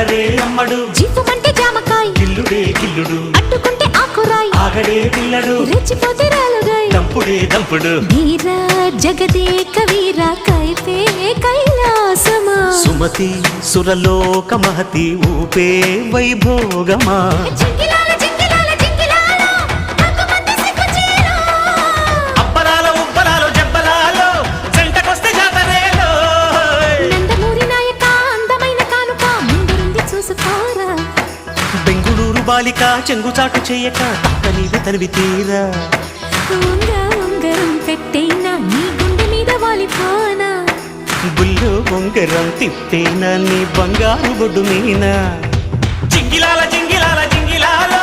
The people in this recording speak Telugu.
అల్లరే అమ్మడు జీపుమంటే జామకాయ గిల్లుడే గిల్లుడు అట్టుకుంటే ఆకురాయి ఆగడే పిల్లడు రెచ్చిపోతే రాలుగాయ దంపుడే దంపుడు వీరా జగదేక వీరా కైతే కైలాసమా సుమతి సురలోక మహతి ఊపే వైభోగమా జింగిలాల జింగిలాల జింగిలాల హక్కుమంది సిగ్గుచీల అబ్బలాలో ఉబ్బలాలో జబ్బలాలో జంటకొస్తే జాతరేలో నందమూరి నాయక అందమైన కానుక ముందుంది చూసుకోరా బెంగుళూరు బాలిక చెంగుచాటు చేయక తక్కనివి తనివి తీరా ఉంగరం పెట్టేనా నీ గుండె మీద వాలిపోనా బుల్లు ఉంగరం తిప్పేనా నీ బంగారు బొడ్డు మీనా జింగిలాల జింగిలాల జింగిలాలో